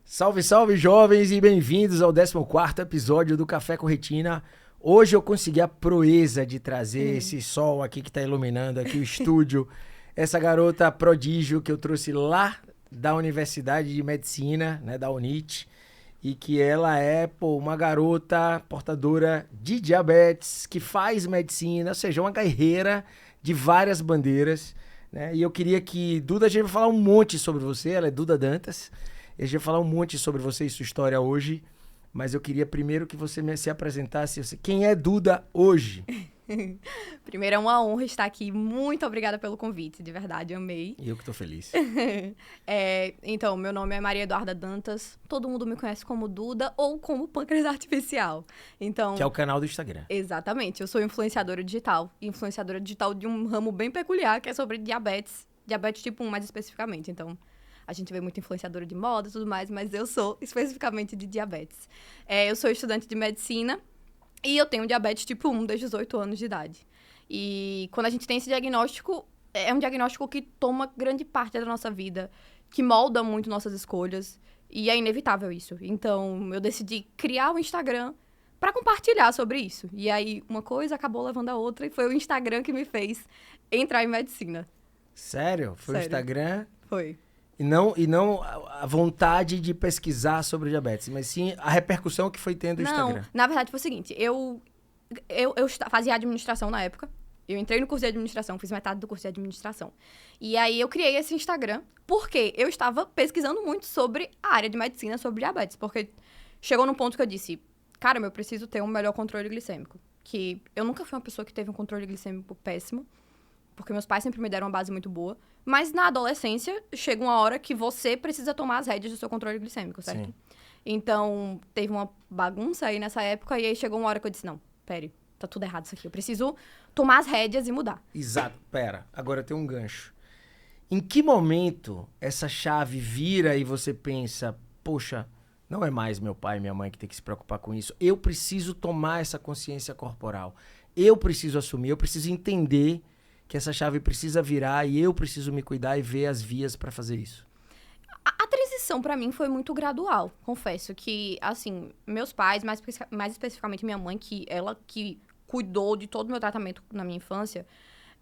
Salve, salve, jovens, e bem-vindos ao 14º episódio do Café com Retina. Hoje eu consegui a proeza de trazer esse sol aqui que tá iluminando aqui o estúdio. Essa garota prodígio que eu trouxe lá da Universidade de Medicina, né, da UNIT, e que ela é, uma garota portadora de diabetes, que faz medicina, ou seja, uma guerreira de várias bandeiras, né? E eu queria que Duda, a gente vai falar um monte sobre você, ela é Duda Dantas. A gente vai falar um monte sobre você e sua história hoje, mas eu queria primeiro que você se apresentasse. Quem é Duda hoje? Primeiro, é uma honra estar aqui. Muito obrigada pelo convite, de verdade, amei. E eu que tô feliz. Então, meu nome é Maria Eduarda Dantas. Todo mundo me conhece como Duda ou como Pâncreas Artificial. Então, Que é o canal do Instagram. exatamente, eu sou influenciadora digital. Influenciadora digital de um ramo bem peculiar, que é sobre diabetes. Diabetes tipo 1, mais especificamente. Então, a gente vê muito influenciadora de moda e tudo mais, mas eu sou especificamente de diabetes. Eu sou estudante de medicina e eu tenho diabetes tipo 1 desde os 8 anos de idade. E quando a gente tem esse diagnóstico, é um diagnóstico que toma grande parte da nossa vida, que molda muito nossas escolhas, e é inevitável isso. Então, eu decidi criar o Instagram para compartilhar sobre isso. E aí, uma coisa acabou levando a outra, e foi o Instagram que me fez entrar em medicina. Sério? Foi o Sério. Instagram? Foi. E não a vontade de pesquisar sobre diabetes, mas sim a repercussão que foi tendo o Instagram. Não, na verdade foi o seguinte, eu fazia administração na época, eu entrei no curso de administração, fiz metade do curso de administração. E aí eu criei esse Instagram porque eu estava pesquisando muito sobre a área de medicina, sobre diabetes, porque chegou num ponto que eu disse, cara, eu preciso ter um melhor controle glicêmico, que eu nunca fui uma pessoa que teve um controle glicêmico péssimo, porque meus pais sempre me deram uma base muito boa. Mas na adolescência, chega uma hora que você precisa tomar as rédeas do seu controle glicêmico, certo? Sim. Então, teve uma bagunça aí nessa época, e aí chegou uma hora que eu disse, não, pera, tá tudo errado isso aqui. Eu preciso tomar as rédeas e mudar. Exato. Pera, agora tem um gancho. Em que momento essa chave vira e você pensa, poxa, não é mais meu pai e minha mãe que tem que se preocupar com isso. Eu preciso tomar essa consciência corporal. Eu preciso assumir, eu preciso entender que essa chave precisa virar e eu preciso me cuidar e ver as vias pra fazer isso. A transição pra mim foi muito gradual, confesso que, assim, meus pais, mais especificamente minha mãe, ela que cuidou de todo o meu tratamento na minha infância,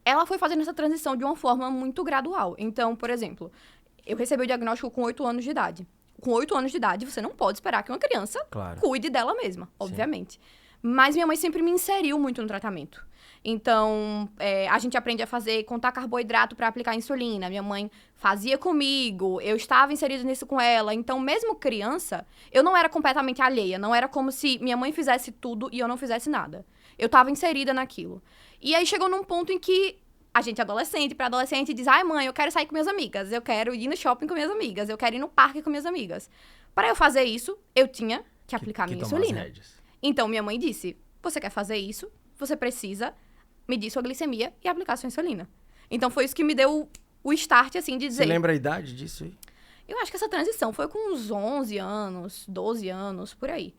ela foi fazendo essa transição de uma forma muito gradual. Então, por exemplo, eu recebi o diagnóstico com 8 anos de idade. Com 8 anos de idade, você não pode esperar que uma criança Claro. cuide dela mesma, obviamente. Mas minha mãe sempre me inseriu muito no tratamento. Então, a gente aprende a contar carboidrato para aplicar insulina. Minha mãe fazia comigo, eu estava inserida nisso com ela. Então, mesmo criança, eu não era completamente alheia. Não era como se minha mãe fizesse tudo e eu não fizesse nada. Eu estava inserida naquilo. E aí chegou num ponto em que a gente adolescente, para adolescente, diz, ai mãe, eu quero sair com minhas amigas, eu quero ir no shopping com minhas amigas, eu quero ir no parque com minhas amigas. Para eu fazer isso, eu tinha que aplicar minha tomar as insulina. rédeas. Então, minha mãe disse, você quer fazer isso, você precisa medir sua glicemia e aplicar sua insulina. Então, foi isso que me deu o start, assim, de dizer... Você lembra a idade disso aí? Eu acho que essa transição foi com uns 11 anos, 12 anos, por aí.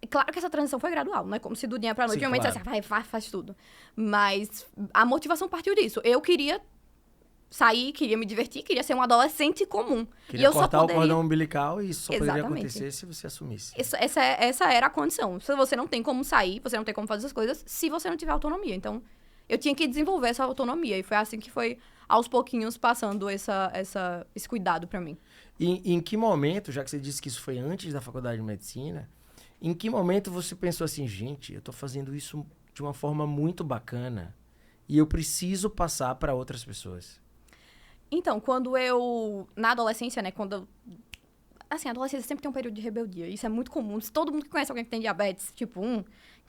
Claro que essa transição foi gradual, não é como se do dia pra noite Sim, minha mãe claro. dissesse, vai, faz tudo. Mas a motivação partiu disso. Eu queria sair, queria me divertir, queria ser um adolescente comum. Queria e eu cortar só o cordão umbilical e isso só poderia Exatamente. acontecer se você assumisse. Essa era a condição. Se você não tem como sair, você não tem como fazer as coisas, se você não tiver autonomia. Então, eu tinha que desenvolver essa autonomia. E foi assim que foi, aos pouquinhos, passando esse cuidado pra mim. E em que momento, já que você disse que isso foi antes da faculdade de medicina, em que momento você pensou assim, gente, eu tô fazendo isso de uma forma muito bacana e eu preciso passar para outras pessoas? Então, na adolescência, né, assim, a adolescência sempre tem um período de rebeldia. Isso é muito comum. Se todo mundo que conhece alguém que tem diabetes, tipo 1,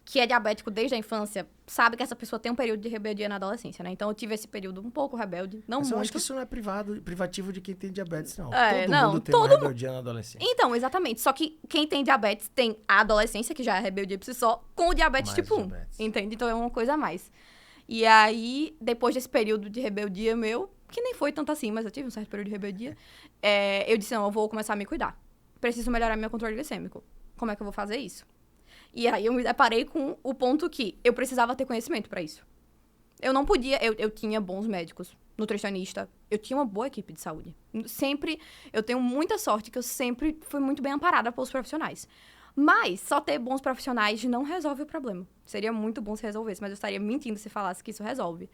que é diabético desde a infância, sabe que essa pessoa tem um período de rebeldia na adolescência, né? Então, eu tive esse período um pouco rebelde, não Mas muito. eu acho que isso não é privativo de quem tem diabetes, não. É, Todo não, mundo tem uma rebeldia na adolescência. Então, exatamente. Só que quem tem diabetes tem a adolescência, que já é rebeldia por si só, com o diabetes Mais tipo 1. diabetes. Entende? Então, é uma coisa a mais. E aí, depois desse período de rebeldia meu, que nem foi tanto assim, mas eu tive um certo período de rebeldia, eu disse, não, eu vou começar a me cuidar. Preciso melhorar meu controle glicêmico. Como é que eu vou fazer isso? E aí, eu me deparei com o ponto que eu precisava ter conhecimento pra isso. Eu não podia... Eu tinha bons médicos. nutricionista. Eu tinha uma boa equipe de saúde. Sempre, eu tenho muita sorte que eu sempre fui muito bem amparada pelos profissionais. Mas só ter bons profissionais não resolve o problema. Seria muito bom se resolvesse, mas eu estaria mentindo se falasse que isso resolve.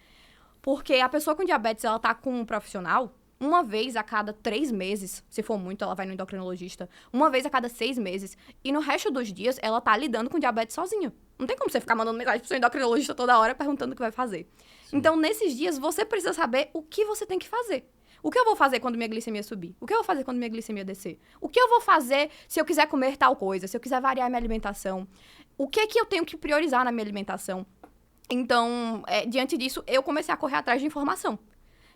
Porque a pessoa com diabetes, ela tá com um profissional uma vez a cada 3 meses. Se for muito, ela vai no endocrinologista. Uma vez a cada 6 meses. E no resto dos dias, ela tá lidando com diabetes sozinha. Não tem como você ficar mandando mensagem pro seu endocrinologista toda hora perguntando o que vai fazer. Sim. Então, nesses dias, você precisa saber o que você tem que fazer. O que eu vou fazer quando minha glicemia subir? O que eu vou fazer quando minha glicemia descer? O que eu vou fazer se eu quiser comer tal coisa? Se eu quiser variar minha alimentação? O que eu tenho que priorizar na minha alimentação? Então, diante disso, eu comecei a correr atrás de informação.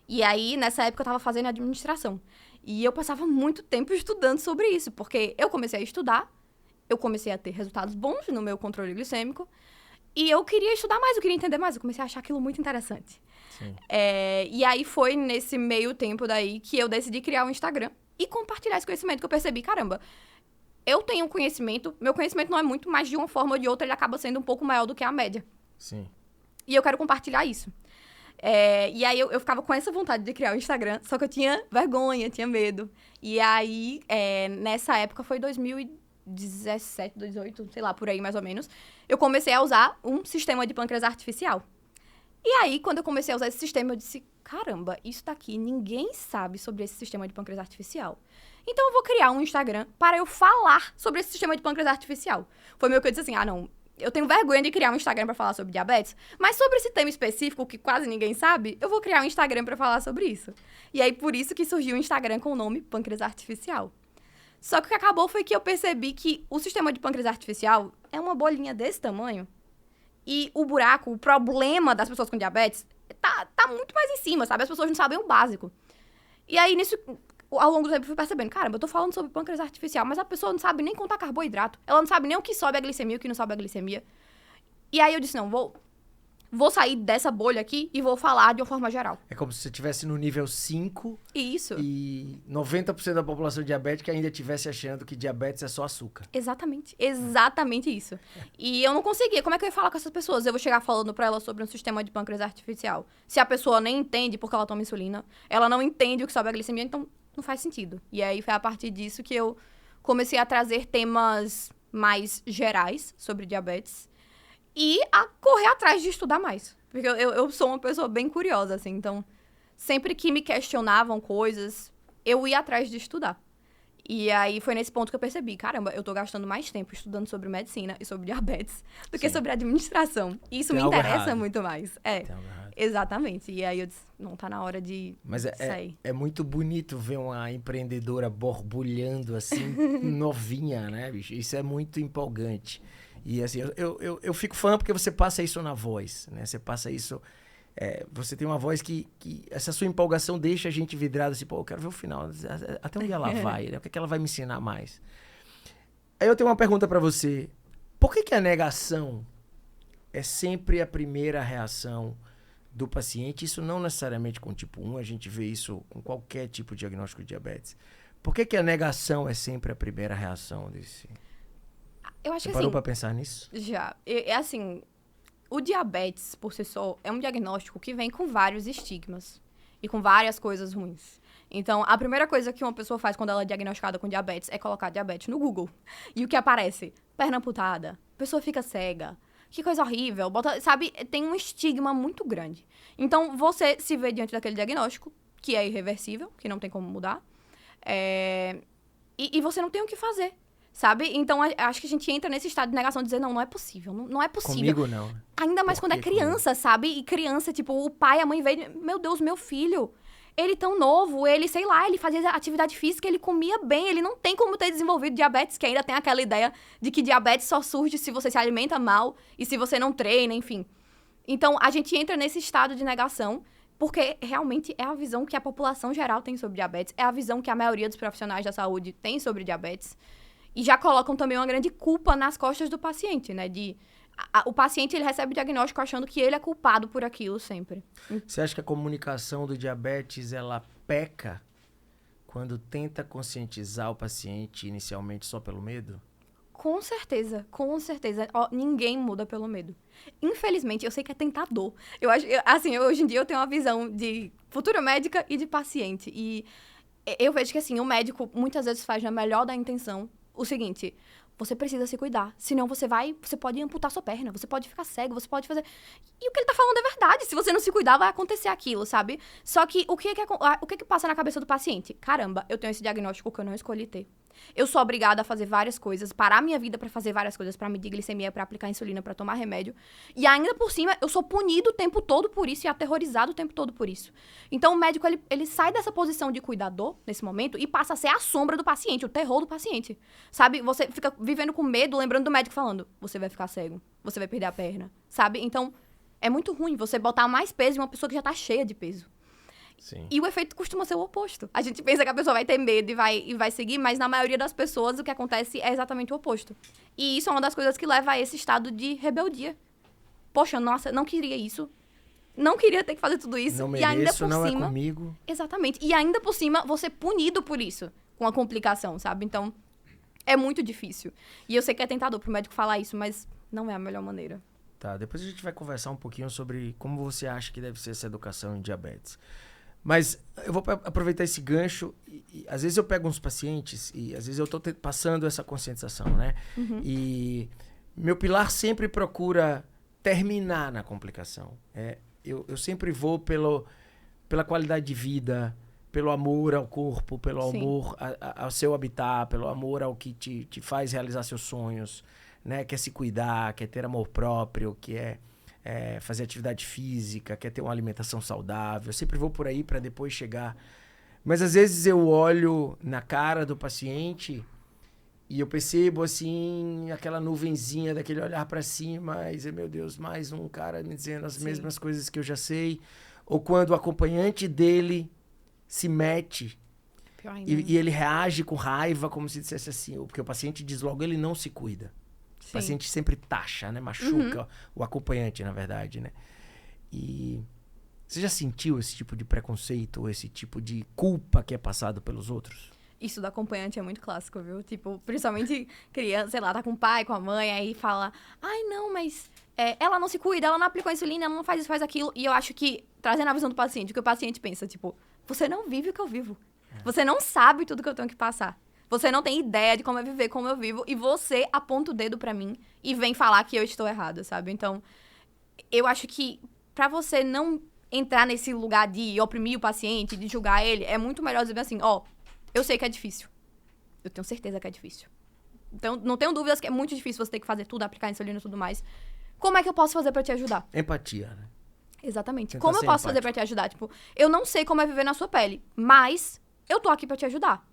E aí, nessa época, eu tava fazendo administração. E eu passava muito tempo estudando sobre isso, porque eu comecei a estudar, eu comecei a ter resultados bons no meu controle glicêmico, e eu queria estudar mais, eu queria entender mais, eu comecei a achar aquilo muito interessante. E aí, foi nesse meio tempo daí que eu decidi criar um Instagram e compartilhar esse conhecimento, que eu percebi, caramba, eu tenho um conhecimento, meu conhecimento não é muito, mas de uma forma ou de outra ele acaba sendo um pouco maior do que a média. Sim. E eu quero compartilhar isso. E aí eu ficava com essa vontade de criar o Instagram, só que eu tinha vergonha, tinha medo. E aí, nessa época, foi 2017, 2018, sei lá, por aí mais ou menos, eu comecei a usar um sistema de pâncreas artificial. E aí, quando eu comecei a usar esse sistema, eu disse, caramba, isso daqui, ninguém sabe sobre esse sistema de pâncreas artificial. Então eu vou criar um Instagram para eu falar sobre esse sistema de pâncreas artificial. Foi meio que eu disse assim, não, eu tenho vergonha de criar um Instagram para falar sobre diabetes, mas sobre esse tema específico que quase ninguém sabe, eu vou criar um Instagram para falar sobre isso. E aí, por isso que surgiu o Instagram com o nome Pâncreas Artificial. Só que o que acabou foi que eu percebi que o sistema de pâncreas artificial é uma bolinha desse tamanho e o buraco, o problema das pessoas com diabetes tá muito mais em cima, sabe? As pessoas não sabem o básico. E aí, nisso, ao longo do tempo, eu fui percebendo, caramba, eu tô falando sobre pâncreas artificial, mas a pessoa não sabe nem contar carboidrato. Ela não sabe nem o que sobe a glicemia e o que não sobe a glicemia. E aí eu disse, não, vou sair dessa bolha aqui e vou falar de uma forma geral. É como se você estivesse no nível 5 Isso. E 90% da população diabética ainda estivesse achando que diabetes é só açúcar. Exatamente. Exatamente isso. E eu não conseguia. Como é que eu ia falar com essas pessoas? Eu vou chegar falando pra elas sobre um sistema de pâncreas artificial. Se a pessoa nem entende porque ela toma insulina, ela não entende o que sobe a glicemia, então não faz sentido. E aí foi a partir disso que eu comecei a trazer temas mais gerais sobre diabetes e a correr atrás de estudar mais. Porque eu sou uma pessoa bem curiosa, assim. Então, sempre que me questionavam coisas, eu ia atrás de estudar. E aí foi nesse ponto que eu percebi, caramba, eu tô gastando mais tempo estudando sobre medicina e sobre diabetes do que sobre administração. E isso me interessa muito mais. Exatamente. E aí eu disse, não, tá na hora de sair. É muito bonito ver uma empreendedora borbulhando assim, novinha, né, bicho? Isso é muito empolgante. E assim, eu fico fã porque você passa isso na voz, né? Você passa isso... você tem uma voz que essa sua empolgação deixa a gente vidrado assim, pô, eu quero ver o final, até onde ela vai, né? O que é que ela vai me ensinar mais? Aí eu tenho uma pergunta pra você. Por que a negação é sempre a primeira reação do paciente? Isso não necessariamente com tipo 1, a gente vê isso com qualquer tipo de diagnóstico de diabetes. Por que a negação é sempre a primeira reação desse... Eu acho Você que parou assim... pra pensar nisso? Já. Assim... O diabetes, por si só, é um diagnóstico que vem com vários estigmas e com várias coisas ruins. Então, a primeira coisa que uma pessoa faz quando ela é diagnosticada com diabetes é colocar diabetes no Google. E o que aparece? Perna amputada, pessoa fica cega, que coisa horrível, sabe? Tem um estigma muito grande. Então, você se vê diante daquele diagnóstico, que é irreversível, que não tem como mudar, e você não tem o que fazer. Sabe? Então, acho que a gente entra nesse estado de negação de dizer, não é possível, não é possível. Comigo, não. Ainda mais quando é criança, sabe? E criança, tipo, o pai, a mãe veio, meu Deus, meu filho, ele tão novo, ele, sei lá, ele fazia atividade física, ele comia bem, ele não tem como ter desenvolvido diabetes, que ainda tem aquela ideia de que diabetes só surge se você se alimenta mal e se você não treina, enfim. Então, a gente entra nesse estado de negação, porque realmente é a visão que a população geral tem sobre diabetes, é a visão que a maioria dos profissionais da saúde tem sobre diabetes. E já colocam também uma grande culpa nas costas do paciente, né? O paciente, ele recebe o diagnóstico achando que ele é culpado por aquilo sempre. Você acha que a comunicação do diabetes, ela peca quando tenta conscientizar o paciente inicialmente só pelo medo? Com certeza, com certeza. Ó, ninguém muda pelo medo. Infelizmente, eu sei que é tentador. Assim, hoje em dia eu tenho uma visão de futura médica e de paciente. E eu vejo que, assim, o médico muitas vezes faz na melhor da intenção o seguinte: você precisa se cuidar, senão você pode amputar sua perna, você pode ficar cego, você pode fazer... E o que ele tá falando é verdade, se você não se cuidar, vai acontecer aquilo, sabe? Só que o que passa na cabeça do paciente? Caramba, eu tenho esse diagnóstico que eu não escolhi ter. Eu sou obrigada a fazer várias coisas, parar minha vida pra fazer várias coisas, pra medir glicemia, pra aplicar insulina, pra tomar remédio. E ainda por cima, eu sou punido o tempo todo por isso e aterrorizado o tempo todo por isso. Então, o médico, ele sai dessa posição de cuidador, nesse momento, e passa a ser a sombra do paciente, o terror do paciente. Sabe? Você fica vivendo com medo, lembrando do médico falando, você vai ficar cego, você vai perder a perna, sabe? Então, é muito ruim você botar mais peso em uma pessoa que já tá cheia de peso. Sim. E o efeito costuma ser o oposto. A gente pensa que a pessoa vai ter medo e vai seguir, mas na maioria das pessoas o que acontece é exatamente o oposto. E isso é uma das coisas que leva a esse estado de rebeldia. Poxa, nossa, não queria isso. Não queria ter que fazer tudo isso. Não e ainda mereço, por não cima, é comigo. Exatamente. E ainda por cima, você é punido por isso, com a complicação, sabe? Então, é muito difícil. E eu sei que é tentador pro médico falar isso, mas não é a melhor maneira. Tá, depois a gente vai conversar um pouquinho sobre como você acha que deve ser essa educação em diabetes. Mas eu vou aproveitar esse gancho e às vezes eu pego uns pacientes e às vezes eu tô passando essa conscientização, né? Uhum. E meu pilar sempre procura terminar na complicação. Eu sempre vou pela qualidade de vida, pelo amor ao corpo, pelo Sim. amor ao seu habitat, pelo amor ao que te faz realizar seus sonhos, né? Quer se cuidar, quer ter amor próprio, quer fazer atividade física, quer ter uma alimentação saudável. Eu sempre vou por aí para depois chegar. Mas às vezes eu olho na cara do paciente e eu percebo assim aquela nuvenzinha daquele olhar para cima e dizer, meu Deus, mais um cara me dizendo as Sim. mesmas coisas que eu já sei. Ou quando o acompanhante dele se mete Pior ainda. e ele reage com raiva, como se dissesse assim, porque o paciente diz logo, ele não se cuida. O Sim. paciente sempre taxa, né? Machuca o acompanhante, na verdade, né? E você já sentiu esse tipo de preconceito ou esse tipo de culpa que é passado pelos outros? Isso do acompanhante é muito clássico, viu? Tipo, principalmente criança, sei lá, tá com o pai, com a mãe, aí fala, ai, não, mas ela não se cuida, ela não aplicou a insulina, ela não faz isso, faz aquilo. E eu acho que, trazendo a visão do paciente, o que o paciente pensa, tipo, você não vive o que eu vivo. Você não sabe tudo que eu tenho que passar. Você não tem ideia de como é viver como eu vivo. E você aponta o dedo pra mim e vem falar que eu estou errada, sabe? Então, eu acho que pra você não entrar nesse lugar de oprimir o paciente, de julgar ele, é muito melhor dizer assim, ó, eu sei que é difícil. Eu tenho certeza que é difícil. Então, não tenho dúvidas que é muito difícil você ter que fazer tudo, aplicar insulina e tudo mais. Como é que eu posso fazer pra te ajudar? Empatia, né? Exatamente. Tentar Como eu ser posso fazer empático. pra te ajudar? Tipo, eu não sei como é viver na sua pele, mas eu tô aqui pra te ajudar.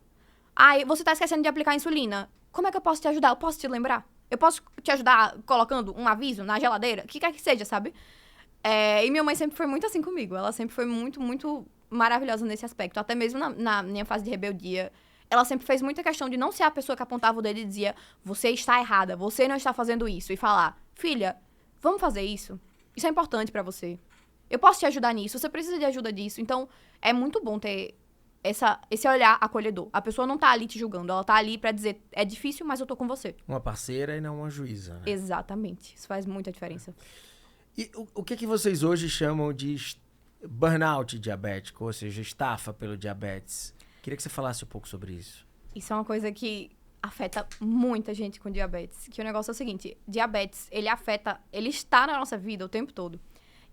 Ai, você tá esquecendo de aplicar insulina. Como é que eu posso te ajudar? Eu posso te lembrar? Eu posso te ajudar colocando um aviso na geladeira? O que quer que seja, sabe? E minha mãe sempre foi muito assim comigo. Ela sempre foi muito, muito maravilhosa nesse aspecto. Até mesmo na minha fase de rebeldia. Ela sempre fez muita questão de não ser a pessoa que apontava o dedo e dizia, você está errada, você não está fazendo isso. E falar, filha, vamos fazer isso? Isso é importante pra você. Eu posso te ajudar nisso, você precisa de ajuda disso. Então, é muito bom ter esse olhar acolhedor. A pessoa não tá ali te julgando, ela tá ali pra dizer, é difícil, mas eu tô com você. Uma parceira e não uma juíza, né? Exatamente. Isso faz muita diferença. E o que vocês hoje chamam de burnout diabético, ou seja, estafa pelo diabetes? Queria que você falasse um pouco sobre isso. Isso é uma coisa que afeta muita gente com diabetes. Que o negócio é o seguinte, diabetes, ele está na nossa vida o tempo todo.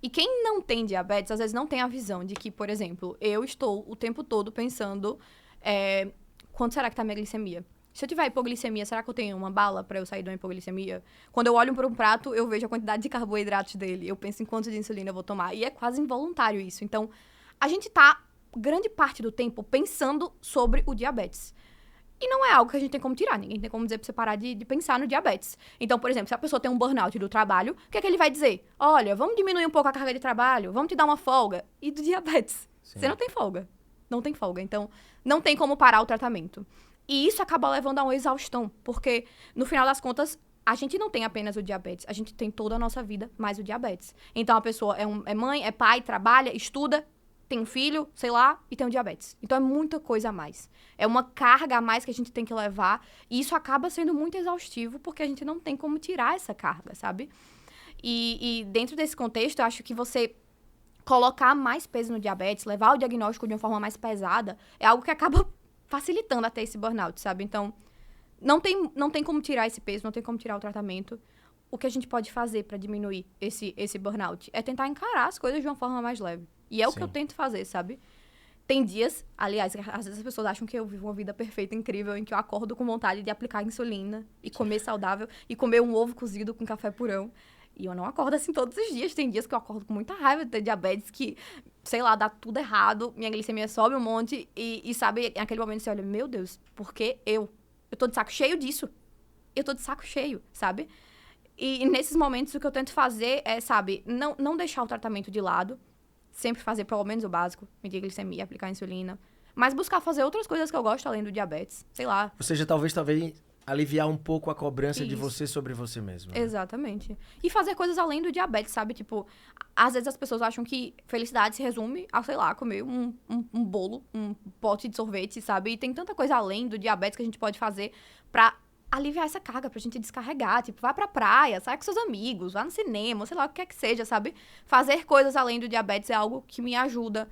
E quem não tem diabetes, às vezes não tem a visão de que, por exemplo, eu estou o tempo todo pensando, quanto será que tá a minha glicemia? Se eu tiver hipoglicemia, será que eu tenho uma bala pra eu sair de uma hipoglicemia? Quando eu olho para um prato, eu vejo a quantidade de carboidratos dele. Eu penso em quanto de insulina eu vou tomar. E é quase involuntário isso. Então, a gente tá, grande parte do tempo, pensando sobre o diabetes. E não é algo que a gente tem como tirar. Ninguém tem como dizer pra você parar de pensar no diabetes. Então, por exemplo, se a pessoa tem um burnout do trabalho, o que é que ele vai dizer? Olha, vamos diminuir um pouco a carga de trabalho, vamos te dar uma folga. E do diabetes? Sim. Você não tem folga. Não tem folga. Então, não tem como parar o tratamento. E isso acaba levando a uma exaustão. Porque, no final das contas, a gente não tem apenas o diabetes. A gente tem toda a nossa vida mais o diabetes. Então, a pessoa é mãe, é pai, trabalha, estuda tem um filho, sei lá, e tem um diabetes. Então é muita coisa a mais. É uma carga a mais que a gente tem que levar. E isso acaba sendo muito exaustivo, porque a gente não tem como tirar essa carga, sabe? E dentro desse contexto, eu acho que você colocar mais peso no diabetes, levar o diagnóstico de uma forma mais pesada, é algo que acaba facilitando até esse burnout, sabe? Então, não tem como tirar esse peso, não tem como tirar o tratamento. O que a gente pode fazer para diminuir esse burnout é tentar encarar as coisas de uma forma mais leve. E é o que eu tento fazer, sabe? Tem dias, aliás, às vezes as pessoas acham que eu vivo uma vida perfeita, incrível, em que eu acordo com vontade de aplicar insulina e comer saudável e comer um ovo cozido com café purão. E eu não acordo assim todos os dias. Tem dias que eu acordo com muita raiva de ter diabetes, que, sei lá, dá tudo errado, minha glicemia sobe um monte e sabe, naquele momento você olha, meu Deus, por que eu? Eu tô de saco cheio disso. Eu tô de saco cheio, sabe? E nesses momentos o que eu tento fazer é, sabe, não deixar o tratamento de lado, sempre fazer pelo menos o básico, medir a glicemia, aplicar insulina, mas buscar fazer outras coisas que eu gosto além do diabetes, sei lá. Ou seja, talvez aliviar um pouco a cobrança de você sobre você mesmo. Né? Exatamente. E fazer coisas além do diabetes, sabe? Tipo, às vezes as pessoas acham que felicidade se resume a, sei lá, comer um bolo, um pote de sorvete, sabe? E tem tanta coisa além do diabetes que a gente pode fazer pra aliviar essa carga, pra gente descarregar. Tipo, vai pra praia, sai com seus amigos, vá no cinema, sei lá, o que quer que seja, sabe? Fazer coisas além do diabetes é algo que me ajuda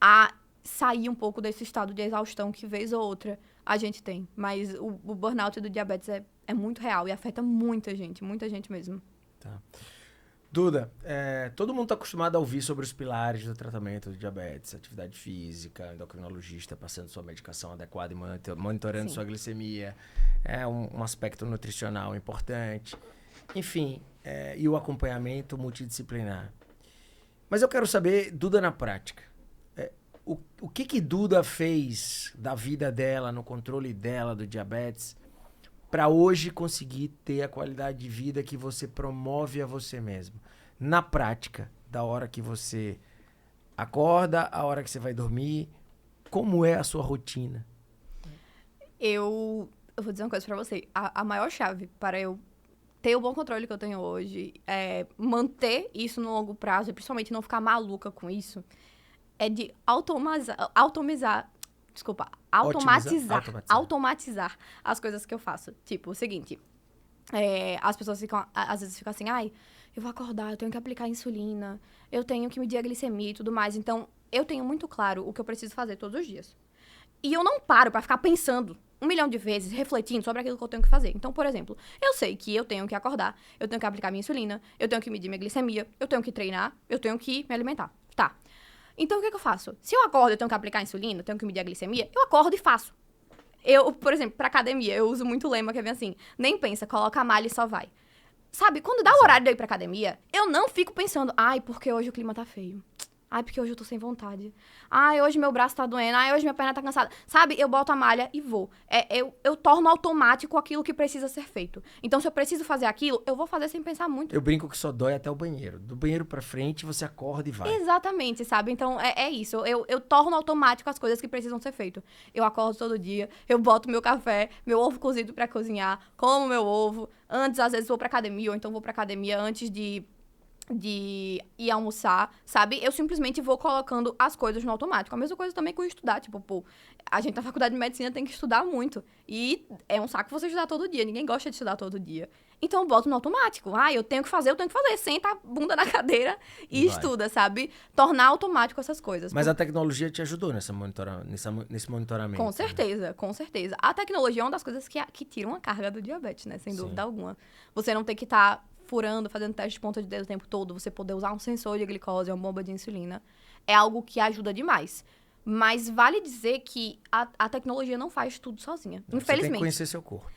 a sair um pouco desse estado de exaustão que, vez ou outra, a gente tem. Mas o burnout do diabetes é muito real e afeta muita gente mesmo. Tá. Duda, todo mundo está acostumado a ouvir sobre os pilares do tratamento do diabetes, atividade física, endocrinologista passando sua medicação adequada e monitorando sua glicemia, um aspecto nutricional importante, enfim, e o acompanhamento multidisciplinar. Mas eu quero saber, Duda, na prática, o que Duda fez da vida dela, no controle dela do diabetes, para hoje conseguir ter a qualidade de vida que você promove a você mesmo? Na prática, da hora que você acorda, a hora que você vai dormir, como é a sua rotina? Eu vou dizer uma coisa pra você. A maior chave para eu ter o bom controle que eu tenho hoje, manter isso no longo prazo, e principalmente não ficar maluca com isso, é de automatizar as coisas que eu faço. Tipo, o seguinte, as pessoas às vezes ficam assim, ai, eu vou acordar, eu tenho que aplicar insulina, eu tenho que medir a glicemia e tudo mais. Então, eu tenho muito claro o que eu preciso fazer todos os dias. E eu não paro pra ficar pensando 1 milhão de vezes, refletindo sobre aquilo que eu tenho que fazer. Então, por exemplo, eu sei que eu tenho que acordar, eu tenho que aplicar minha insulina, eu tenho que medir minha glicemia, eu tenho que treinar, eu tenho que me alimentar. Tá. Então, o que eu faço? Se eu acordo e tenho que aplicar insulina, eu tenho que medir a glicemia, eu acordo e faço. Eu, por exemplo, pra academia, eu uso muito o lema que é bem assim, nem pensa, coloca a malha e só vai. Sabe, quando dá o horário de eu ir pra academia, eu não fico pensando, ai, porque hoje o clima tá feio. Ai, porque hoje eu tô sem vontade. Ai, hoje meu braço tá doendo. Ai, hoje minha perna tá cansada. Sabe, eu boto a malha e vou. Eu torno automático aquilo que precisa ser feito. Então, se eu preciso fazer aquilo, eu vou fazer sem pensar muito. Eu brinco que só dói até o banheiro. Do banheiro pra frente, você acorda e vai. Exatamente, sabe? Então, é isso. Eu torno automático as coisas que precisam ser feitas. Eu acordo todo dia, eu boto meu café, meu ovo cozido pra cozinhar, como meu ovo. Antes, às vezes, vou pra academia, ou então vou pra academia antes de ir almoçar, sabe? Eu simplesmente vou colocando as coisas no automático. A mesma coisa também com estudar. Tipo, pô, a gente na faculdade de medicina tem que estudar muito. E é um saco você estudar todo dia. Ninguém gosta de estudar todo dia. Então eu boto no automático. Ah, eu tenho que fazer. Senta a bunda na cadeira e estuda, sabe? Tornar automático essas coisas. Mas a tecnologia te ajudou nesse monitoramento. Com certeza, né? Com certeza. A tecnologia é uma das coisas que tiram a carga do diabetes, né? Sem dúvida alguma. Você não tem que estar furando, fazendo teste de ponta de dedo o tempo todo, você poder usar um sensor de glicose, uma bomba de insulina, é algo que ajuda demais. Mas vale dizer que a tecnologia não faz tudo sozinha, infelizmente. Você tem que conhecer seu corpo.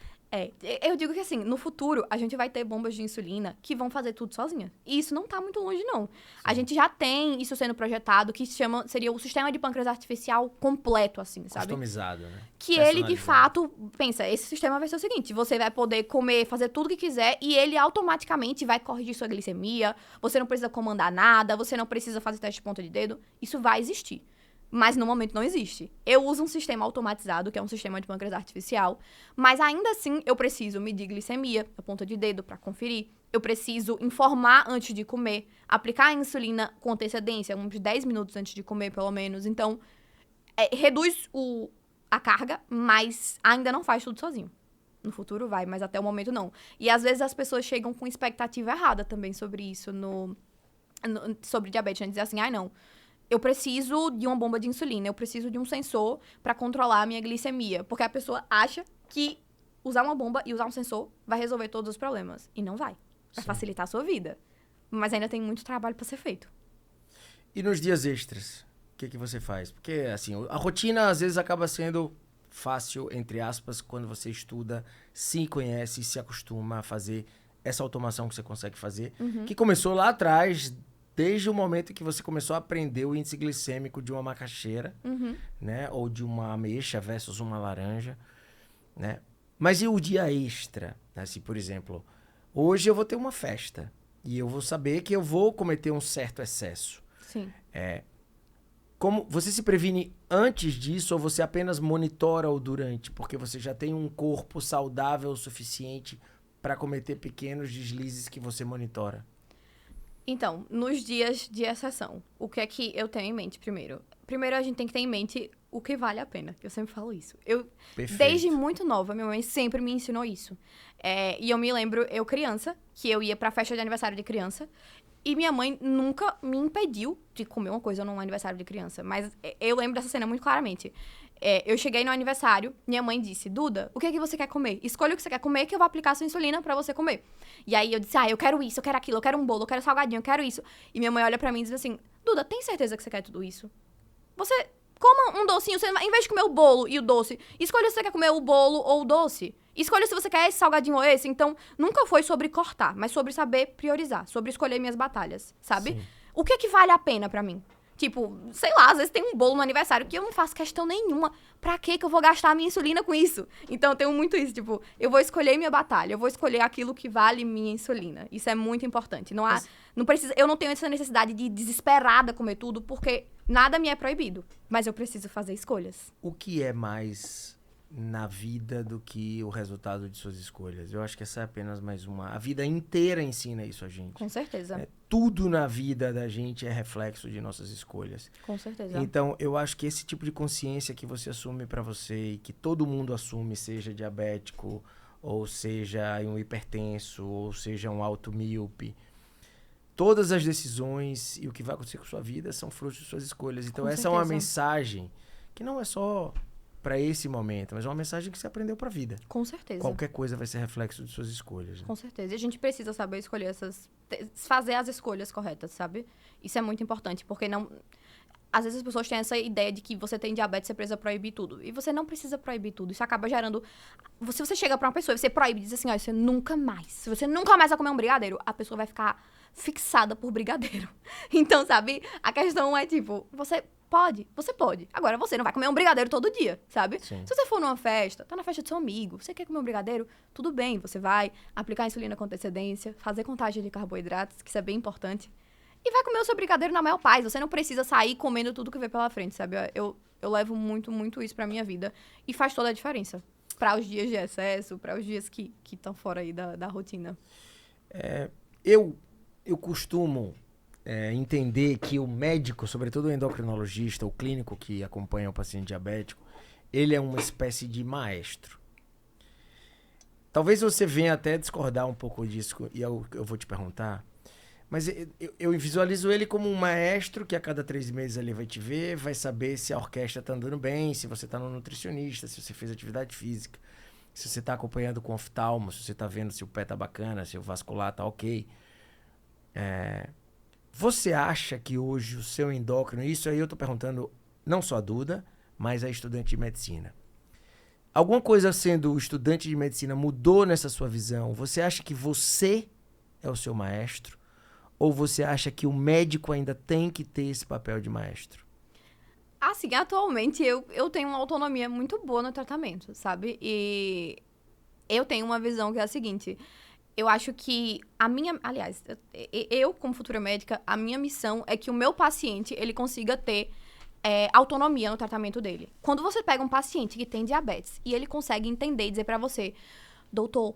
Eu digo que assim, no futuro, a gente vai ter bombas de insulina que vão fazer tudo sozinha. E isso não tá muito longe, não. Sim. A gente já tem isso sendo projetado, que seria o sistema de pâncreas artificial completo, assim, sabe? Customizado, né? Que ele, de fato, pensa, esse sistema vai ser o seguinte, você vai poder comer, fazer tudo que quiser, e ele automaticamente vai corrigir sua glicemia, você não precisa comandar nada, você não precisa fazer teste de ponta de dedo, isso vai existir. Mas no momento não existe. Eu uso um sistema automatizado, que é um sistema de pâncreas artificial, mas ainda assim eu preciso medir glicemia, a ponta de dedo, pra conferir. Eu preciso informar antes de comer, aplicar a insulina com antecedência, uns 10 minutos antes de comer, pelo menos. Então, reduz a carga, mas ainda não faz tudo sozinho. No futuro vai, mas até o momento não. E às vezes as pessoas chegam com expectativa errada também sobre isso, sobre diabetes, né? Dizer assim, não, eu preciso de uma bomba de insulina, eu preciso de um sensor pra controlar a minha glicemia. Porque a pessoa acha que usar uma bomba e usar um sensor vai resolver todos os problemas. E não vai. Vai facilitar a sua vida. Mas ainda tem muito trabalho pra ser feito. E nos dias extras, o que você faz? Porque, assim, a rotina às vezes acaba sendo fácil, entre aspas, quando você estuda, se conhece, se acostuma a fazer essa automação que você consegue fazer, que começou lá atrás, desde o momento que você começou a aprender o índice glicêmico de uma macaxeira, né? Ou de uma ameixa versus uma laranja, né? Mas e o dia extra? Assim, por exemplo, hoje eu vou ter uma festa e eu vou saber que eu vou cometer um certo excesso. Sim. Como você se previne antes disso ou você apenas monitora o durante? Porque você já tem um corpo saudável o suficiente para cometer pequenos deslizes que você monitora? Então, nos dias de exceção, o que é que eu tenho em mente primeiro? Primeiro, a gente tem que ter em mente o que vale a pena. Eu sempre falo isso. Perfeito. Desde muito nova, minha mãe sempre me ensinou isso. E eu me lembro, eu criança, que eu ia pra festa de aniversário de criança, e minha mãe nunca me impediu de comer uma coisa num aniversário de criança. Mas eu lembro dessa cena muito claramente. Eu cheguei no aniversário, minha mãe disse, Duda, o que é que você quer comer? Escolha o que você quer comer que eu vou aplicar a sua insulina pra você comer. E aí eu disse, eu quero isso, eu quero aquilo, eu quero um bolo, eu quero salgadinho, eu quero isso. E minha mãe olha pra mim e diz assim, Duda, tem certeza que você quer tudo isso? Você coma um docinho, você, em vez de comer o bolo e o doce, escolha se você quer comer o bolo ou o doce. Escolha se você quer esse salgadinho ou esse. Então, nunca foi sobre cortar, mas sobre saber priorizar, sobre escolher minhas batalhas, sabe? Sim. O que é que vale a pena pra mim? Tipo, sei lá, às vezes tem um bolo no aniversário que eu não faço questão nenhuma. Pra que eu vou gastar a minha insulina com isso? Então, eu tenho muito isso, tipo, eu vou escolher minha batalha, eu vou escolher aquilo que vale minha insulina. Isso é muito importante. Não precisa, eu não tenho essa necessidade de desesperada comer tudo, porque nada me é proibido. Mas eu preciso fazer escolhas. O que é mais na vida do que o resultado de suas escolhas? Eu acho que essa é apenas mais uma... A vida inteira ensina isso a gente. Com certeza. Tudo na vida da gente é reflexo de nossas escolhas. Com certeza. Então, eu acho que esse tipo de consciência que você assume pra você e que todo mundo assume, seja diabético, ou seja um hipertenso, ou seja um alto míope, todas as decisões e o que vai acontecer com sua vida são frutos de suas escolhas. Então, Com essa é uma certeza. mensagem que não é só para esse momento, mas é uma mensagem que você aprendeu pra vida. Com certeza. Qualquer coisa vai ser reflexo de suas escolhas. Né? Com certeza. E a gente precisa saber escolher fazer as escolhas corretas, sabe? Isso é muito importante, porque não... Às vezes as pessoas têm essa ideia de que você tem diabetes, você precisa proibir tudo. E você não precisa proibir tudo. Isso acaba gerando... Se você chega pra uma pessoa e você proíbe, diz assim, você nunca mais. Se você nunca mais vai comer um brigadeiro, a pessoa vai ficar fixada por brigadeiro. Então, sabe? A questão é, tipo, você pode. Agora, você não vai comer um brigadeiro todo dia, sabe? Sim. Se você for numa festa, tá na festa do seu amigo, você quer comer um brigadeiro, tudo bem. Você vai aplicar a insulina com antecedência, fazer contagem de carboidratos, que isso é bem importante. E vai comer o seu brigadeiro na maior paz. Você não precisa sair comendo tudo que vê pela frente, sabe? Eu levo muito, muito isso pra minha vida. E faz toda a diferença. Pra os dias de excesso, pra os dias que estão fora aí da rotina. Eu costumo entender que o médico, sobretudo o endocrinologista, o clínico que acompanha o paciente diabético, ele é uma espécie de maestro. Talvez você venha até discordar um pouco disso, e eu vou te perguntar, mas eu visualizo ele como um maestro que a cada 3 meses ali vai te ver, vai saber se a orquestra tá andando bem, se você tá no nutricionista, se você fez atividade física, se você tá acompanhando com oftalmo, se você tá vendo se o pé tá bacana, se o vascular tá ok. Você acha que hoje o seu endócrino, isso aí eu tô perguntando não só a Duda, mas a estudante de medicina. Alguma coisa sendo estudante de medicina mudou nessa sua visão? Você acha que você é o seu maestro? Ou você acha que o médico ainda tem que ter esse papel de maestro? Assim, atualmente eu tenho uma autonomia muito boa no tratamento, sabe? E eu tenho uma visão que é a seguinte... Eu acho que eu como futura médica, a minha missão é que o meu paciente, ele consiga ter autonomia no tratamento dele. Quando você pega um paciente que tem diabetes e ele consegue entender e dizer pra você, doutor,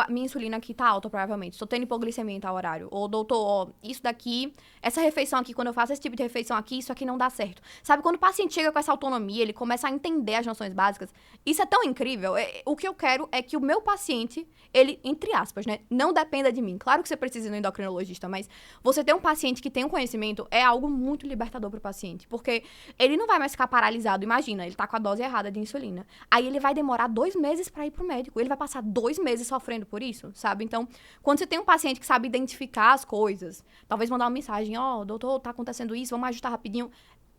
minha insulina aqui tá alta, provavelmente. Estou tendo hipoglicemia em tal horário. Ou, doutor, ó, isso daqui, essa refeição aqui, quando eu faço esse tipo de refeição aqui, isso aqui não dá certo. Sabe, quando o paciente chega com essa autonomia, ele começa a entender as noções básicas, isso é tão incrível. O que eu quero é que o meu paciente, ele, entre aspas, né, não dependa de mim. Claro que você precisa ir no endocrinologista, mas você ter um paciente que tem um conhecimento é algo muito libertador pro paciente. Porque ele não vai mais ficar paralisado. Imagina, ele tá com a dose errada de insulina. Aí ele vai demorar 2 meses pra ir pro médico. Ele vai passar 2 meses sofrendo por isso, sabe? Então, quando você tem um paciente que sabe identificar as coisas, talvez mandar uma mensagem, doutor, tá acontecendo isso, vamos ajustar rapidinho,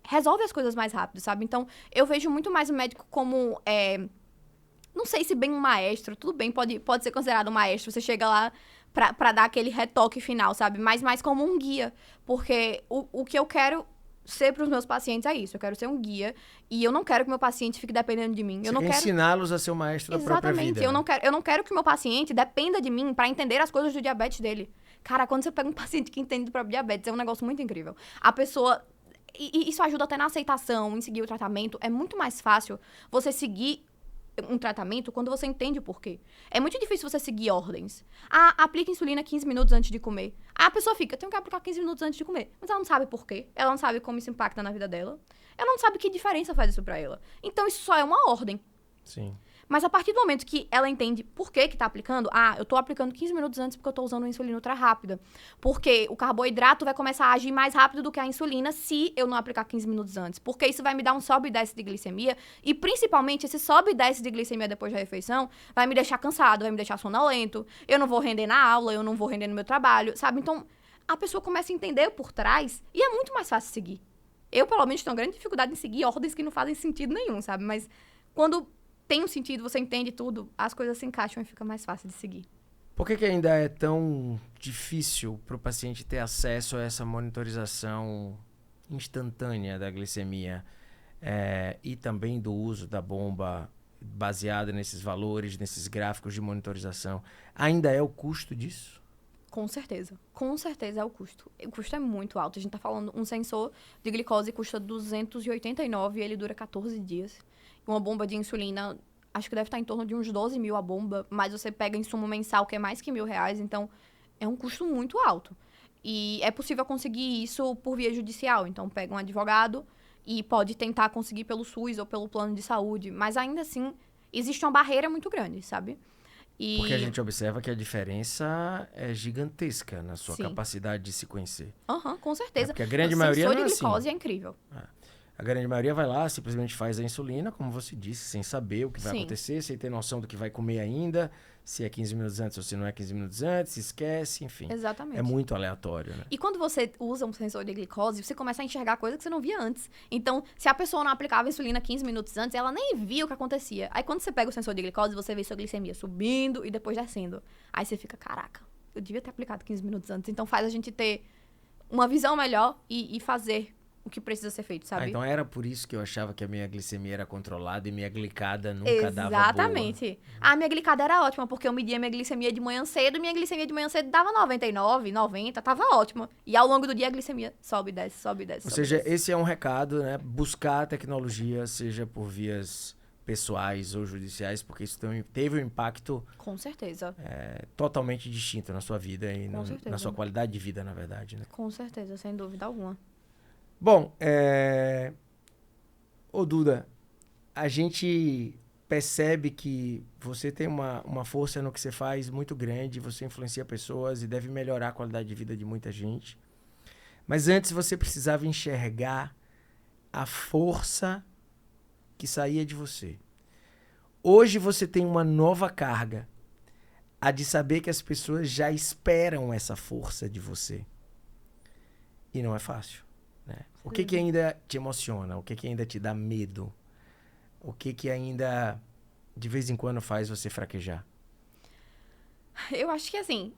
resolve as coisas mais rápido, sabe? Então, eu vejo muito mais o médico como, não sei se bem um maestro, tudo bem, pode ser considerado um maestro, você chega lá pra dar aquele retoque final, sabe? Mas mais como um guia, porque o que eu quero ser para os meus pacientes é isso. Eu quero ser um guia e eu não quero que meu paciente fique dependendo de mim. Você quer ensiná-los a ser o maestro da própria vida. Exatamente. Eu não quero que o meu paciente dependa de mim para entender as coisas do diabetes dele. Cara, quando você pega um paciente que entende do próprio diabetes, é um negócio muito incrível. A pessoa... E isso ajuda até na aceitação, em seguir o tratamento. É muito mais fácil você seguir um tratamento quando você entende o porquê. É muito difícil você seguir ordens. Aplica insulina 15 minutos antes de comer. A pessoa fica, tenho que aplicar 15 minutos antes de comer. Mas ela não sabe porquê. Ela não sabe como isso impacta na vida dela. Ela não sabe que diferença faz isso pra ela. Então, isso só é uma ordem. Sim. Mas a partir do momento que ela entende por que tá aplicando, eu tô aplicando 15 minutos antes porque eu tô usando uma insulina ultra rápida. Porque o carboidrato vai começar a agir mais rápido do que a insulina se eu não aplicar 15 minutos antes. Porque isso vai me dar um sobe e desce de glicemia. E principalmente, esse sobe e desce de glicemia depois da refeição vai me deixar cansado, vai me deixar sonolento. Eu não vou render na aula, eu não vou render no meu trabalho, sabe? Então, a pessoa começa a entender por trás e é muito mais fácil seguir. Eu, pelo menos, tenho grande dificuldade em seguir ordens que não fazem sentido nenhum, sabe? Mas quando tem um sentido, você entende tudo, as coisas se encaixam e fica mais fácil de seguir. Por que ainda é tão difícil para o paciente ter acesso a essa monitorização instantânea da glicemia e também do uso da bomba baseada nesses valores, nesses gráficos de monitorização? Ainda é o custo disso? Com certeza é o custo. O custo é muito alto. A gente tá falando, um sensor de glicose custa 289 e ele dura 14 dias. Uma bomba de insulina, acho que deve estar em torno de uns 12 mil a bomba, mas você pega insumo mensal, que é mais que R$1.000, então é um custo muito alto. E é possível conseguir isso por via judicial, então pega um advogado e pode tentar conseguir pelo SUS ou pelo plano de saúde, mas ainda assim existe uma barreira muito grande, sabe? Porque a gente observa que a diferença é gigantesca na sua capacidade de se conhecer. Com certeza. Porque a grande maioria não é assim. O sensor de glicose é incrível. A grande maioria vai lá, simplesmente faz a insulina, como você disse, sem saber o que vai acontecer, sem ter noção do que vai comer ainda, se é 15 minutos antes ou se não é 15 minutos antes, se esquece, enfim. Exatamente. É muito aleatório, né? E quando você usa um sensor de glicose, você começa a enxergar coisas que você não via antes. Então, se a pessoa não aplicava a insulina 15 minutos antes, ela nem via o que acontecia. Aí, quando você pega o sensor de glicose, você vê sua glicemia subindo e depois descendo. Aí você fica, caraca, eu devia ter aplicado 15 minutos antes. Então, faz a gente ter uma visão melhor e fazer o que precisa ser feito, sabe? Então era por isso que eu achava que a minha glicemia era controlada e minha glicada nunca dava boa. Exatamente. A minha glicada era ótima, porque eu media minha glicemia de manhã cedo, e minha glicemia de manhã cedo dava 99, 90, tava ótima. E ao longo do dia a glicemia sobe e desce, sobe e desce. Ou seja, esse é um recado, né? Buscar a tecnologia, seja por vias pessoais ou judiciais, porque isso teve um impacto... Com certeza. Totalmente distinto na sua vida e na sua qualidade de vida, na verdade, né? Com certeza, sem dúvida alguma. Bom, ô Duda, a gente percebe que você tem uma força no que você faz muito grande, você influencia pessoas e deve melhorar a qualidade de vida de muita gente. Mas antes você precisava enxergar a força que saía de você. Hoje você tem uma nova carga, a de saber que as pessoas já esperam essa força de você. E não é fácil. Né? O que ainda te emociona? O que ainda te dá medo? O que ainda, de vez em quando, faz você fraquejar? Eu acho que, assim,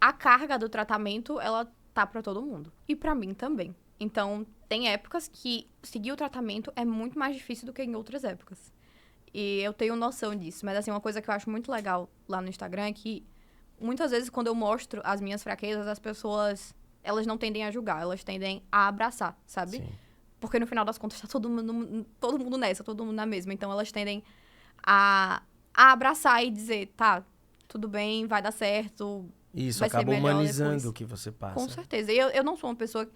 a carga do tratamento, ela tá pra todo mundo. E pra mim também. Então, tem épocas que seguir o tratamento é muito mais difícil do que em outras épocas. E eu tenho noção disso. Mas, assim, uma coisa que eu acho muito legal lá no Instagram é que, muitas vezes, quando eu mostro as minhas fraquezas, as pessoas... elas não tendem a julgar, elas tendem a abraçar, sabe? Sim. Porque no final das contas tá todo mundo nessa, todo mundo na mesma. Então elas tendem a abraçar e dizer, tá, tudo bem, vai dar certo. Isso, vai ser acaba melhor humanizando depois. o que você passa. Com certeza. E eu não sou uma pessoa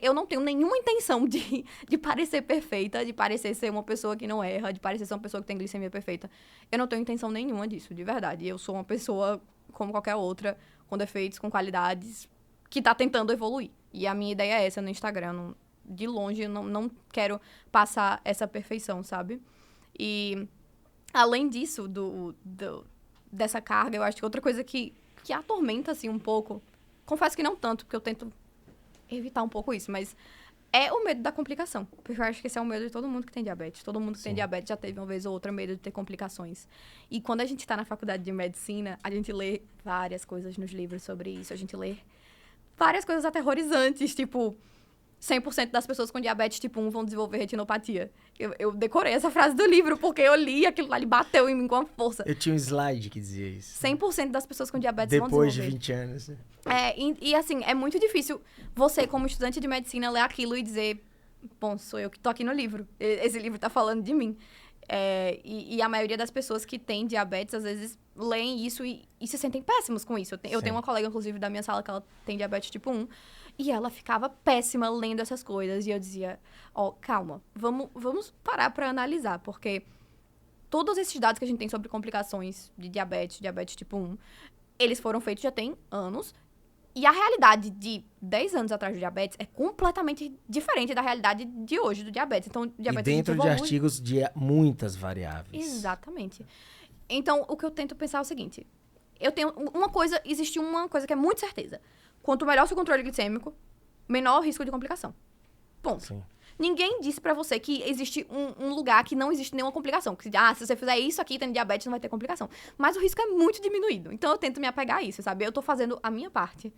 eu não tenho nenhuma intenção de parecer perfeita, de parecer ser uma pessoa que não erra, de parecer ser uma pessoa que tem glicemia perfeita. Eu não tenho intenção nenhuma disso, de verdade. Eu sou uma pessoa como qualquer outra, com defeitos, com qualidades, que tá tentando evoluir. E a minha ideia é essa no Instagram. De longe, eu não quero passar essa perfeição, sabe? E, além disso, dessa carga, eu acho que outra coisa que atormenta, assim, um pouco... Confesso que não tanto, porque eu tento evitar um pouco isso, mas é o medo da complicação. Porque eu acho que esse é o medo de todo mundo que tem diabetes. Todo mundo que tem diabetes já teve uma vez ou outra medo de ter complicações. E quando a gente tá na faculdade de medicina, a gente lê várias coisas nos livros sobre isso. A gente lê várias coisas aterrorizantes, tipo... 100% das pessoas com diabetes tipo 1 vão desenvolver retinopatia. Eu decorei essa frase do livro, porque eu li aquilo lá, ele bateu em mim com a força. Eu tinha um slide que dizia isso. 100% das pessoas com diabetes vão desenvolver. Depois de 20 anos. Né? E assim, é muito difícil você, como estudante de medicina, ler aquilo e dizer, bom, sou eu que tô aqui no livro. Esse livro tá falando de mim. E a maioria das pessoas que têm diabetes, às vezes, leem isso e se sentem péssimos com isso. Eu tenho uma colega, inclusive, da minha sala, que ela tem diabetes tipo 1. E ela ficava péssima lendo essas coisas. E eu dizia, calma, vamos parar pra analisar. Porque todos esses dados que a gente tem sobre complicações de diabetes tipo 1, eles foram feitos já tem anos. E a realidade de 10 anos atrás do diabetes é completamente diferente da realidade de hoje do diabetes. Então, o diabetes e dentro de artigos de muitas variáveis. Exatamente. Então, o que eu tento pensar é o seguinte. Existe uma coisa que é muito certeza. Quanto melhor o seu controle glicêmico, menor o risco de complicação. Ponto. Sim. Ninguém disse pra você que existe um lugar que não existe nenhuma complicação. Que, se você fizer isso aqui, tendo diabetes, não vai ter complicação. Mas o risco é muito diminuído. Então, eu tento me apegar a isso, sabe? Eu tô fazendo a minha parte.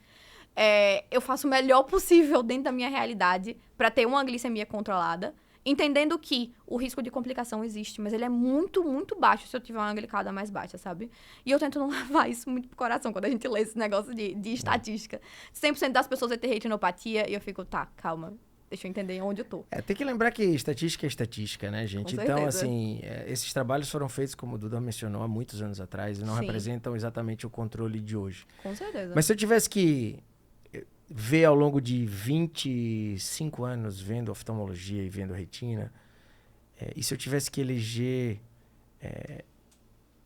Eu faço o melhor possível dentro da minha realidade pra ter uma glicemia controlada. Entendendo que o risco de complicação existe, mas ele é muito, muito baixo se eu tiver uma glicada mais baixa, sabe? E eu tento não levar isso muito pro coração quando a gente lê esse negócio de estatística. 100% das pessoas vão ter retinopatia e eu fico, tá, calma, deixa eu entender onde eu tô. Tem que lembrar que estatística é estatística, né, gente? Então, assim, esses trabalhos foram feitos, como o Duda mencionou, há muitos anos atrás e não representam exatamente o controle de hoje. Com certeza. Mas se eu tivesse que ver ao longo de 25 anos vendo oftalmologia e vendo retina, e se eu tivesse que eleger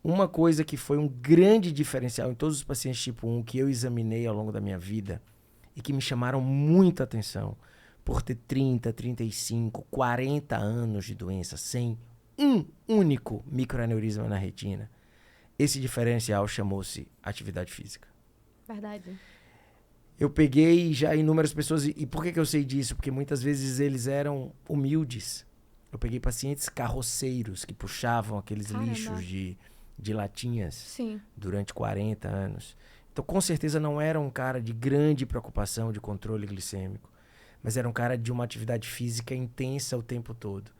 uma coisa que foi um grande diferencial em todos os pacientes tipo 1 que eu examinei ao longo da minha vida e que me chamaram muita atenção por ter 30, 35, 40 anos de doença sem um único microaneurisma na retina, esse diferencial chamou-se atividade física. Verdade. Eu peguei já inúmeras pessoas, e por que eu sei disso? Porque muitas vezes eles eram humildes. Eu peguei pacientes carroceiros que puxavam aqueles lixos de latinhas durante 40 anos. Então, com certeza, não era um cara de grande preocupação de controle glicêmico, mas era um cara de uma atividade física intensa o tempo todo.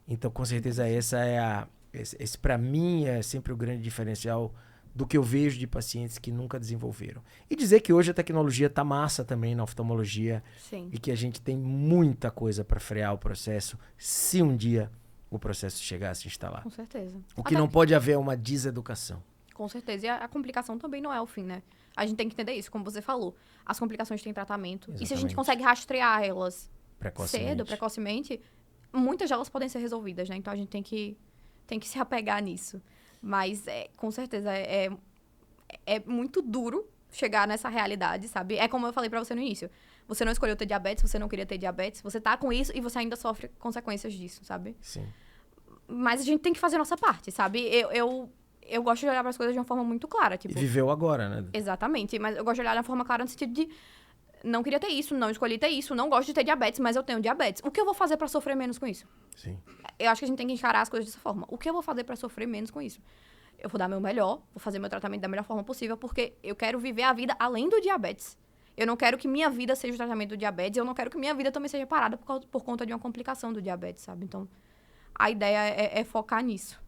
Então, com certeza, esse para mim é sempre o grande diferencial do que eu vejo de pacientes que nunca desenvolveram. E dizer que hoje a tecnologia tá massa também na oftalmologia. Sim. E que a gente tem muita coisa para frear o processo, se um dia o processo chegar a se instalar. Com certeza. O que não pode haver é uma deseducação. Com certeza. E a complicação também não é o fim, né? A gente tem que entender isso, como você falou. As complicações têm tratamento. Exatamente. E se a gente consegue rastrear elas precocemente. precocemente, muitas delas podem ser resolvidas, né? Então a gente tem que se apegar nisso. Mas, com certeza, é muito duro chegar nessa realidade, sabe? É como eu falei pra você no início. Você não escolheu ter diabetes, você não queria ter diabetes, você tá com isso e você ainda sofre consequências disso, sabe? Sim. Mas a gente tem que fazer a nossa parte, sabe? Eu gosto de olhar para as coisas de uma forma muito clara, tipo... E viveu agora, né? Exatamente, mas eu gosto de olhar de uma forma clara no sentido de... Não queria ter isso, não escolhi ter isso, não gosto de ter diabetes, mas eu tenho diabetes. O que eu vou fazer pra sofrer menos com isso? Sim. Eu acho que a gente tem que encarar as coisas dessa forma. O que eu vou fazer pra sofrer menos com isso? Eu vou dar meu melhor, vou fazer meu tratamento da melhor forma possível, porque eu quero viver a vida além do diabetes. Eu não quero que minha vida seja o tratamento do diabetes, eu não quero que minha vida também seja parada por conta de uma complicação do diabetes, sabe? Então, a ideia é focar nisso.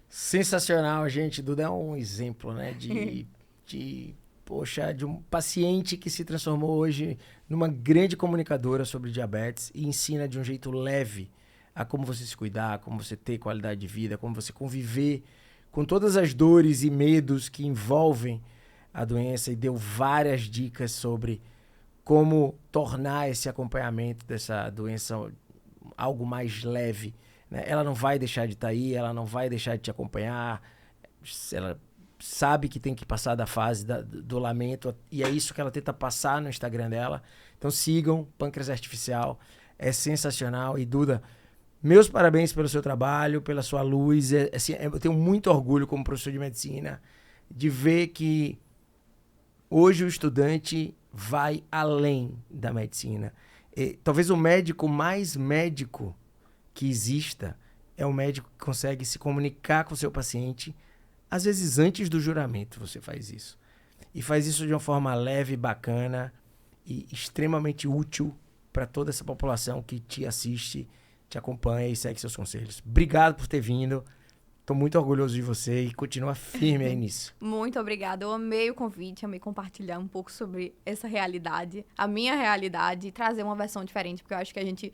Sensacional, gente. Duda é um exemplo, né? De poxa, de um paciente que se transformou hoje numa grande comunicadora sobre diabetes e ensina de um jeito leve a como você se cuidar, como você ter qualidade de vida, como você conviver com todas as dores e medos que envolvem a doença e deu várias dicas sobre como tornar esse acompanhamento dessa doença algo mais leve, né? Ela não vai deixar de estar aí, ela não vai deixar de te acompanhar, ela sabe que tem que passar da fase do lamento e é isso que ela tenta passar no Instagram dela. Então sigam Pâncreas Artificial, é sensacional. E Duda, meus parabéns pelo seu trabalho, pela sua luz. Assim, eu tenho muito orgulho como professor de medicina de ver que hoje o estudante vai além da medicina. E, talvez o médico mais médico que exista é o médico que consegue se comunicar com o seu paciente. Às vezes antes do juramento você faz isso. E faz isso de uma forma leve, bacana e extremamente útil para toda essa população que te assiste, te acompanha e segue seus conselhos. Obrigado por ter vindo. Estou muito orgulhoso de você e continua firme aí nisso. Muito obrigada. Eu amei o convite, amei compartilhar um pouco sobre essa realidade, a minha realidade, e trazer uma versão diferente, porque eu acho que a gente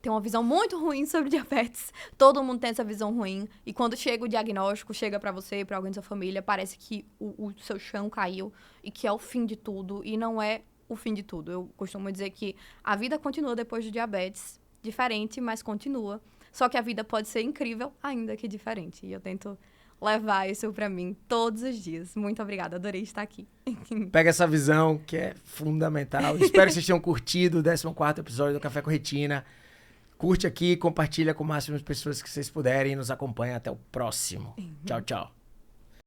tem uma visão muito ruim sobre diabetes. Todo mundo tem essa visão ruim. E quando chega o diagnóstico, chega pra você, pra alguém da sua família, parece que o seu chão caiu e que é o fim de tudo. E não é o fim de tudo. Eu costumo dizer que a vida continua depois do diabetes. Diferente, mas continua. Só que a vida pode ser incrível, ainda que diferente. E eu tento levar isso pra mim todos os dias. Muito obrigada, adorei estar aqui. Pega essa visão, que é fundamental. Espero que vocês tenham curtido o 14º episódio do Café com Retina. Curte aqui, compartilha com o máximo de pessoas que vocês puderem e nos acompanha até o próximo. Tchau, tchau.